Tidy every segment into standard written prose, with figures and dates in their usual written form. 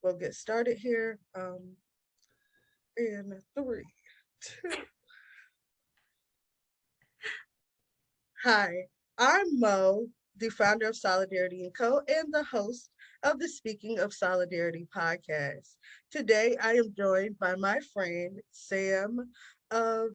we'll get started here in three, two. Hi, I'm Mo, the founder of Solidarity & Co. and the host of the Speaking of Solidarity podcast. Today, I am joined by my friend Sam of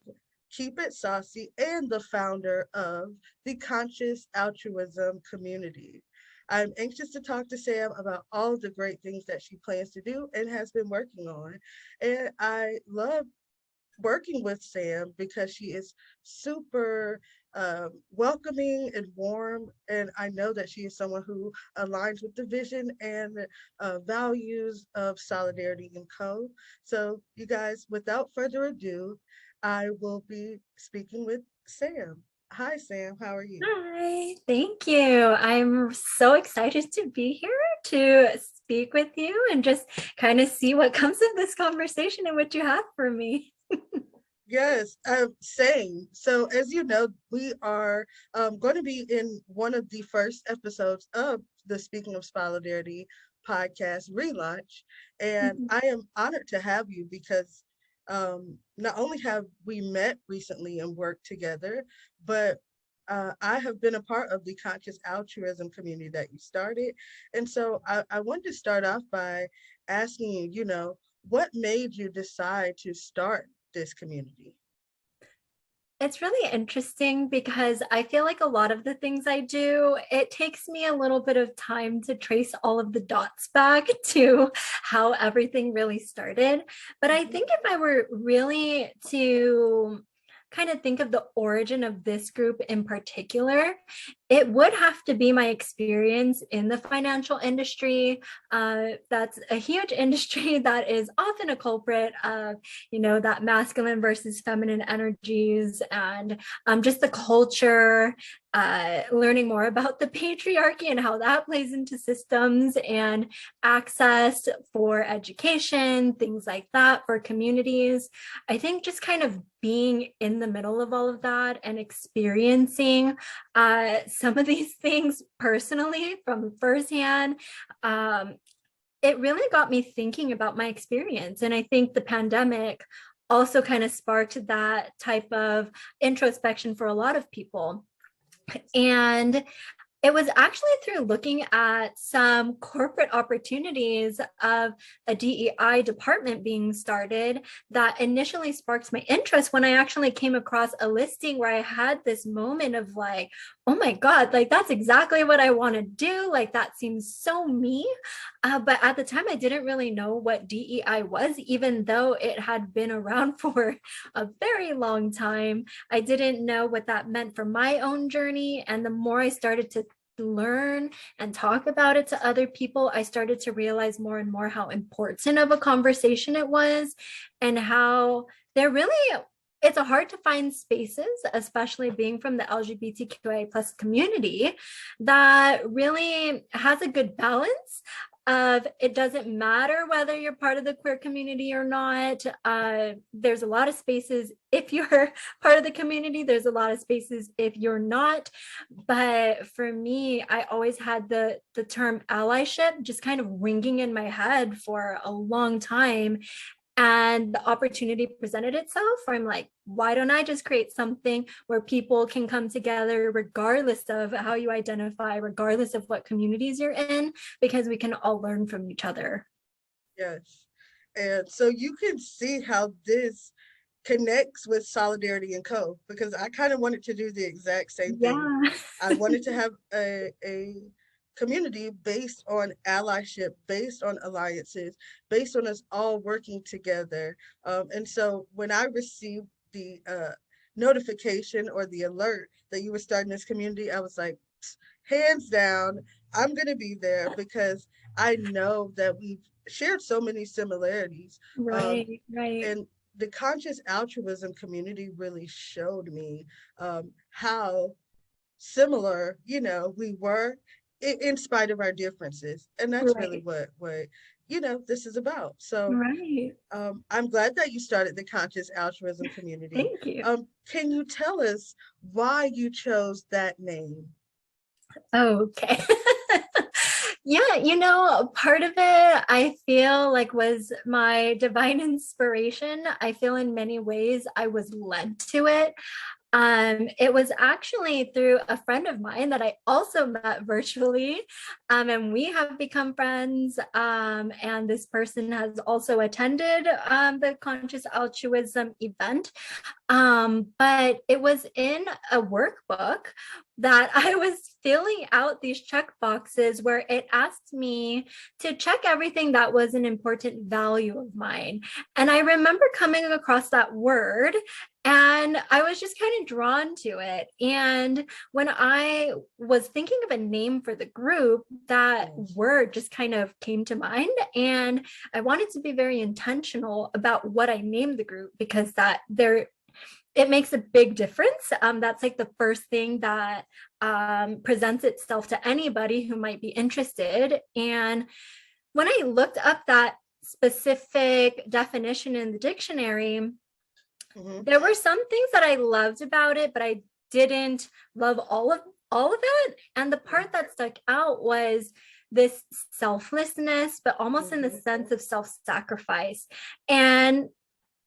Keep It Saucy and the founder of the Conscious Altruism Community. I'm anxious to talk to Sam about all of the great things that she plans to do and has been working on. And I love working with Sam because she is super welcoming and warm. And I know that she is someone who aligns with the vision and values of Solidarity & Co. So, you guys, without further ado, I will be speaking with Sam. Hi, Sam. How are you? Hi, thank you. I'm so excited to be here to speak with you and just kind of see what comes of this conversation and what you have for me. Yes, same. So, as you know, we are going to be in one of the first episodes of the Speaking of Solidarity podcast relaunch. And Mhm. I am honored to have you because not only have we met recently and worked together, but I have been a part of the Conscious Altruism community that you started. And so I wanted to start off by asking you, what made you decide to start this community? It's really interesting because I feel like a lot of the things I do, it takes me a little bit of time to trace all of the dots back to how everything really started. But I Mhm. think if I were really to kind of think of the origin of this group in particular, it would have to be my experience in the financial industry. That's a huge industry that is often a culprit of, that masculine versus feminine energies and just the culture, learning more about the patriarchy and how that plays into systems and access for education, things like that for communities. I think just kind of being in the middle of all of that and experiencing some of these things personally from firsthand, um, it really got me thinking about my experience. And I think the pandemic also kind of sparked that type of introspection for a lot of people. And it was actually through looking at some corporate opportunities of a DEI department being started that initially sparked my interest when I actually came across a listing where I had this moment of like, oh my God, like that's exactly what I want to do. Like that seems so me. But at the time, I didn't really know what DEI was, even though it had been around for a very long time. I didn't know what that meant for my own journey. And the more I started to learn and talk about it to other people, I started to realize more and more how important of a conversation it was and how there really it's a hard to find spaces, especially being from the LGBTQIA plus community, that really has a good balance of it doesn't matter whether you're part of the queer community or not. There's a lot of spaces if you're part of the community, there's a lot of spaces if you're not. But for me, I always had the term allyship just kind of ringing in my head for a long time. And the opportunity presented itself where I'm like, why don't I just create something where people can come together regardless of how you identify, regardless of what communities you're in, because we can all learn from each other. Yes. And so you can see how this connects with Solidarity & Co. because I kind of wanted to do the exact same thing. Yeah. I wanted to have a community based on allyship, based on alliances, based on us all working together. And so when I received the notification or the alert that you were starting this community, I was like, hands down, I'm going to be there because I know that we've shared so many similarities. Um, Right, right. and the conscious altruism community really showed me how similar, we were in spite of our differences. And that's really Right, what this is about. So right. I'm glad that you started the conscious altruism community. Thank you. Can you tell us why you chose that name? Okay. Yeah, part of it I feel like was my divine inspiration. I feel in many ways I was led to it. It was actually through a friend of mine that I also met virtually, and we have become friends. And this person has also attended the Conscious Altruism event. But it was in a workbook that I was filling out these check boxes where it asked me to check everything that was an important value of mine. And I remember coming across that word and I was just kind of drawn to it. And when I was thinking of a name for the group, that word just kind of came to mind. And I wanted to be very intentional about what I named the group because it makes a big difference. That's like the first thing that presents itself to anybody who might be interested. And when I looked up that specific definition in the dictionary, there were some things that I loved about it, but I didn't love all of it. And the part that stuck out was this selflessness, but almost in the sense of self-sacrifice. And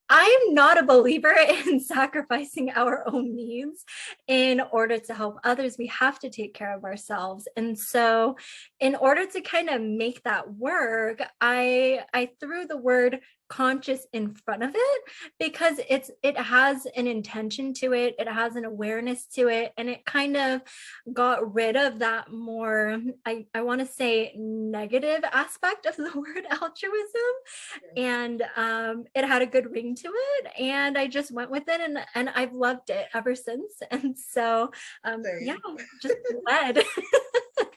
I'm not a believer in sacrificing our own needs in order to help others. We have to take care of ourselves. And so in order to kind of make that work, I threw the word conscious in front of it because it has an intention to it, it has an awareness to it, and it kind of got rid of that more, I want to say, negative aspect of the word altruism. And it had a good ring to it, and I just went with it, and I've loved it ever since. And so yeah, just led.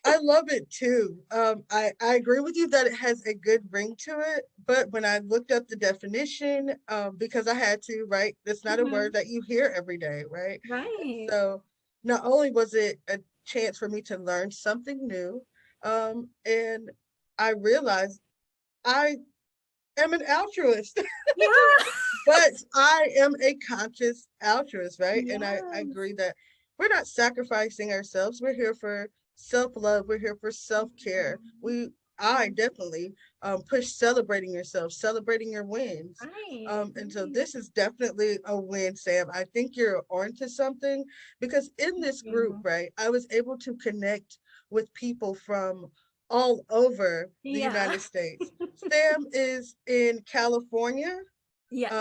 I love it too. I agree with you that it has a good ring to it, but when I looked up the definition, because I had to, right? It's not a word that you hear every day, right? Right. So not only was it a chance for me to learn something new, and I realized I am an altruist, Yeah. but I am a conscious altruist, right? And I Yes. agree that we're not sacrificing ourselves. We're here for self love. We're here for self care. I definitely push celebrating yourself, celebrating your wins. Right. And so this is definitely a win, Sam. I think you're onto something because in Thank this group, you. right, I was able to connect with people from all over the Yeah. United States. Sam is in California. Yes.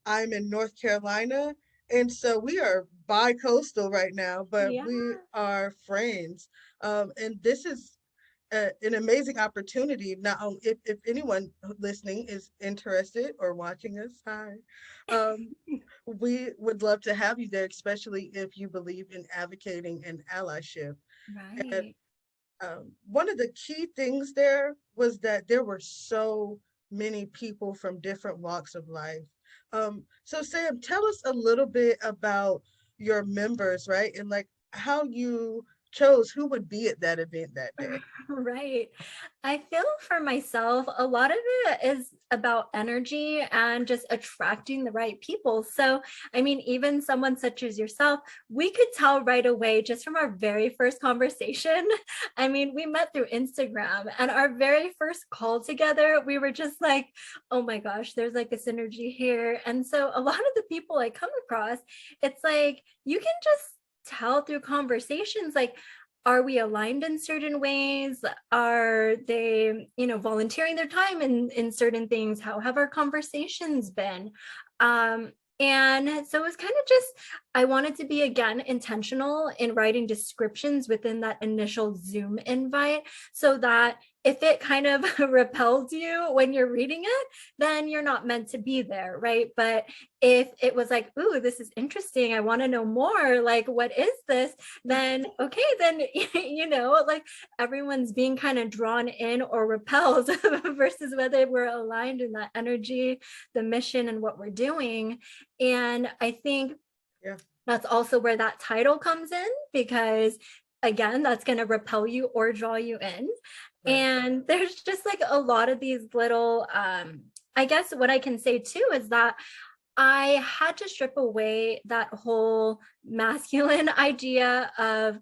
I'm in North Carolina. And so we are bi-coastal right now, but Yeah. we are friends. And this is an amazing opportunity. Not only if anyone listening is interested or watching us, hi. Um, we would love to have you there, especially if you believe in advocating and allyship. And Right. one of the key things there was that there were so many people from different walks of life. So Sam, tell us a little bit about your members, right? And like how you chose who would be at that event that day. Right. I feel for myself, a lot of it is about energy and just attracting the right people. So, I mean, even someone such as yourself, we could tell right away just from our very first conversation. I mean, we met through Instagram, and our very first call together, we were just like, oh my gosh, there's like a synergy here. And so, a lot of the people I come across, it's like you can just tell through conversations, like, are we aligned in certain ways? Are they, volunteering their time in certain things? How have our conversations been? And so it was kind of just, I wanted to be, again, intentional in writing descriptions within that initial Zoom invite so that if it kind of repels you when you're reading it, then you're not meant to be there, right? But if it was like, ooh, this is interesting, I want to know more, like, what is this? Then, okay, then, like everyone's being kind of drawn in or repelled versus whether we're aligned in that energy, the mission, and what we're doing. And I think Yeah. that's also where that title comes in, because again, that's going to repel you or draw you in. Right. And there's just like a lot of these little, I guess what I can say too is that I had to strip away that whole masculine idea of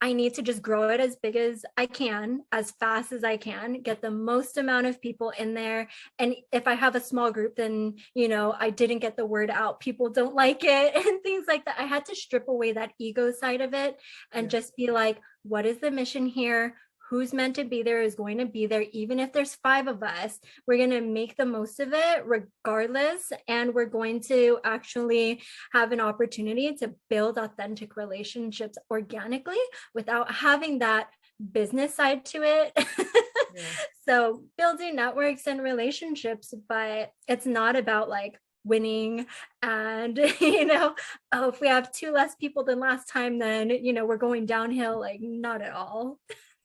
I need to just grow it as big as I can, as fast as I can, get the most amount of people in there. And if I have a small group, then, I didn't get the word out, people don't like it and things like that. I had to strip away that ego side of it and Yeah. just be like, what is the mission here? Who's meant to be there is going to be there. Even if there's 5 of us, we're going to make the most of it regardless. And we're going to actually have an opportunity to build authentic relationships organically without having that business side to it. Yeah. So building networks and relationships, but it's not about like winning and oh, if we have 2 less people than last time, then we're going downhill. Like, not at all.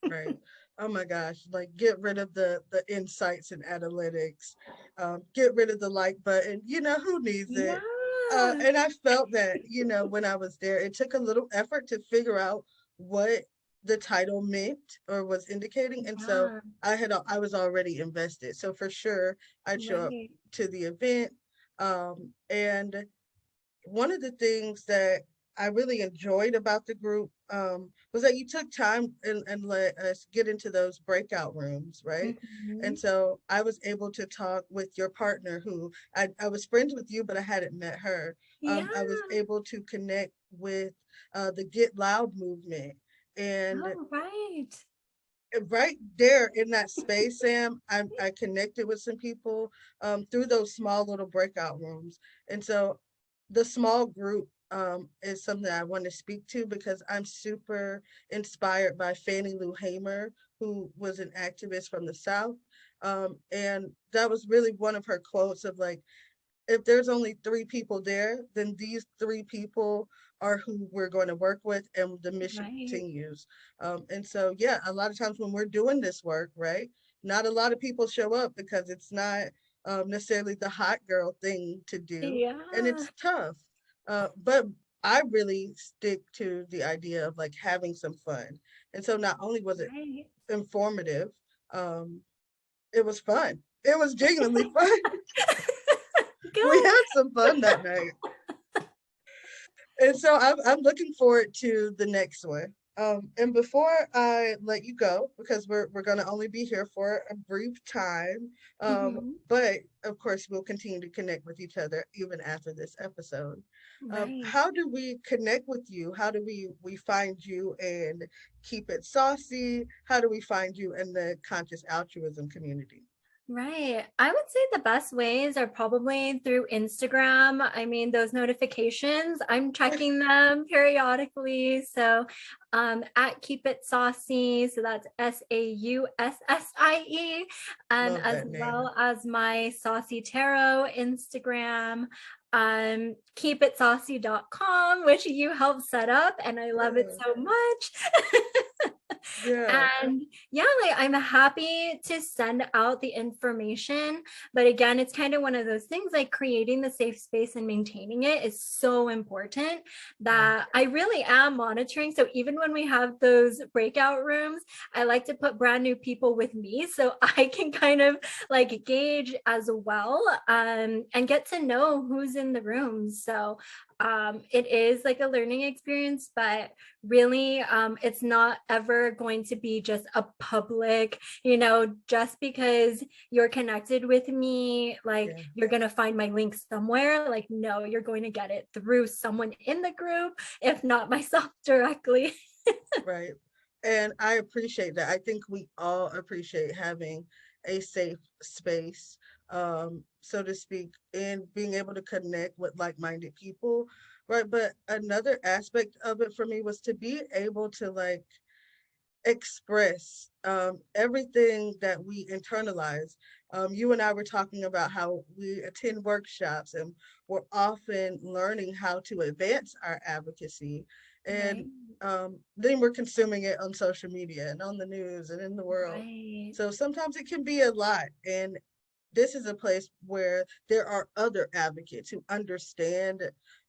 Right. Oh my gosh. Like, get rid of the insights and analytics. Get rid of the like button. Who needs it? Yeah. And I felt that, when I was there, it took a little effort to figure out what the title meant or was indicating. And so Yeah. I was already invested. So for sure I'd show up Right. to the event. And one of the things that I really enjoyed about the group was that you took time and let us get into those breakout rooms, right? And Mhm. so I was able to talk with your partner, who I was friends with you, but I hadn't met her. Yeah. I was able to connect with the Get Loud movement. And Oh, right. right there in that space, Sam, I connected with some people through those small little breakout rooms. And so the small group is something I want to speak to because I'm super inspired by Fannie Lou Hamer, who was an activist from the South. And that was really one of her quotes of like, if there's only 3 people there, then these 3 people are who we're going to work with and the mission Right. continues. And so, yeah, a lot of times when we're doing this work, right, not a lot of people show up because it's not necessarily the hot girl thing to do. And Yeah. it's tough. But I really stick to the idea of like having some fun. And so not only was it Right. informative, um, it was fun. It was genuinely fun. We Good. had some fun that night. And so I'm looking forward to the next one. And before I let you go, because we're gonna only be here for a brief time, Mhm. but of course we'll continue to connect with each other even after this episode. Right. How do we connect with you? How do we find you and keep it saucy? How do we find you in the conscious altruism community? Right. I would say the best ways are probably through Instagram. I mean, those notifications, I'm checking them periodically. So at Keep It Saucy. So that's SAUSSIE. Love As that name. well as my Saucy Tarot Instagram. Keepitsaucy.com, which you helped set up, and I love it Yeah, so much. yeah, And yeah, like I'm happy to send out the information. But again, it's kind of one of those things, like creating the safe space and maintaining it is so important yeah, that I really am monitoring. So even when we have those breakout rooms, I like to put brand new people with me so I can kind of like gauge as well, and get to know who's in the room. So it is like a learning experience, but really it's not ever going to be just a public, just because you're connected with me, like yeah. you're going to find my link somewhere. Like, no, you're going to get it through someone in the group, if not myself directly. Right. And I appreciate that. I think we all appreciate having a safe space, so to speak, and being able to connect with like-minded people. Right. But another aspect of it for me was to be able to like express everything that we internalize. You and I were talking about how we attend workshops and we're often learning how to advance our advocacy. And Right. then we're consuming it on social media and on the news and in the world. Right. So sometimes it can be a lot. And this is a place where there are other advocates who understand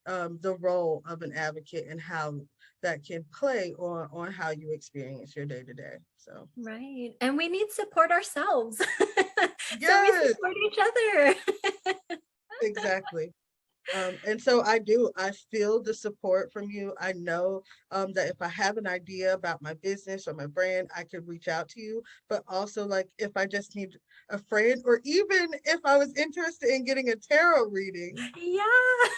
the role of an advocate and how that can play on how you experience your day to day. So Right. And we need support ourselves. So we yes, support each other. exactly. And so I feel the support from you. I know that if I have an idea about my business or my brand, I could reach out to you. But also, like, if I just need a friend, or even if I was interested in getting a tarot reading, Yeah.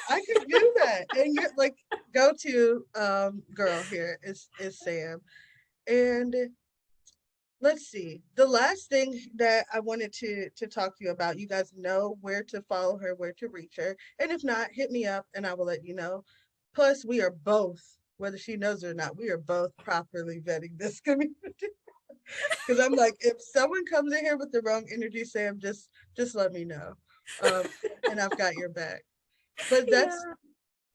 I could do that. And you're like, go to girl here is Sam. And let's see. The last thing that I wanted to talk to you about, you guys know where to follow her, where to reach her. And if not, hit me up and I will let you know. Plus, we are both, whether she knows it or not, we are both properly vetting this community. Because I'm like, if someone comes in here with the wrong energy, Sam, just let me know. Um, and I've got your back. But Yeah.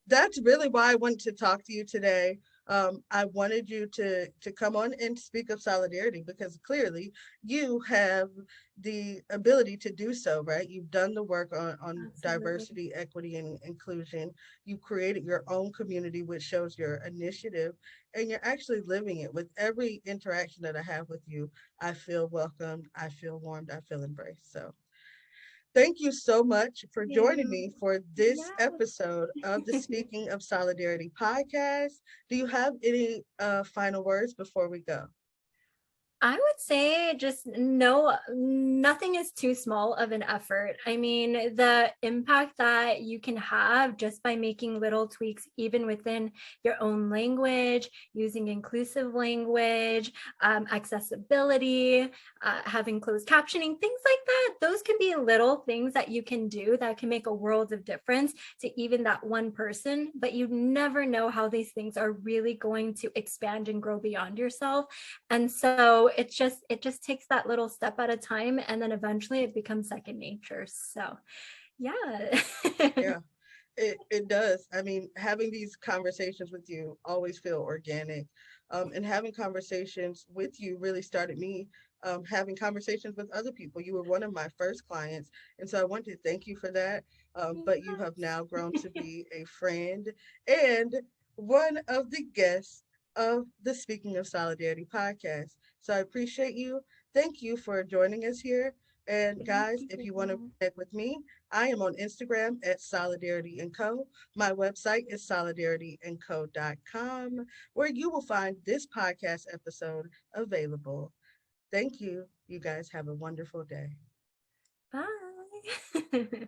that's really why I wanted to talk to you today. I wanted you to come on and speak of solidarity because clearly you have the ability to do so, right? You've done the work on Absolutely. diversity, equity, and inclusion. You've created your own community, which shows your initiative, and you're actually living it. With every interaction that I have with you, I feel welcomed, I feel warmed, I feel embraced. So thank you so much for joining You. me for this Yes. episode of the Speaking of Solidarity podcast. Do you have any final words before we go? I would say just no, nothing is too small of an effort. I mean, the impact that you can have just by making little tweaks, even within your own language, using inclusive language, accessibility, having closed captioning, things like that. Those can be little things that you can do that can make a world of difference to even that one person. But you never know how these things are really going to expand and grow beyond yourself. And so it just takes that little step at a time, and then eventually it becomes second nature. So yeah. Yeah, it does. I mean, having these conversations with you always feel organic. And having conversations with you really started me having conversations with other people. You were one of my first clients. And so I want to thank you for that. But you have now grown to be a friend and one of the guests of the Speaking of Solidarity podcast. So I appreciate you. Thank you for joining us here. And Thank guys, if you want to you. connect with me, I am on Instagram at Solidarity and Co. My website is solidarityandco.com, where you will find this podcast episode available. Thank you. You guys have a wonderful day. Bye.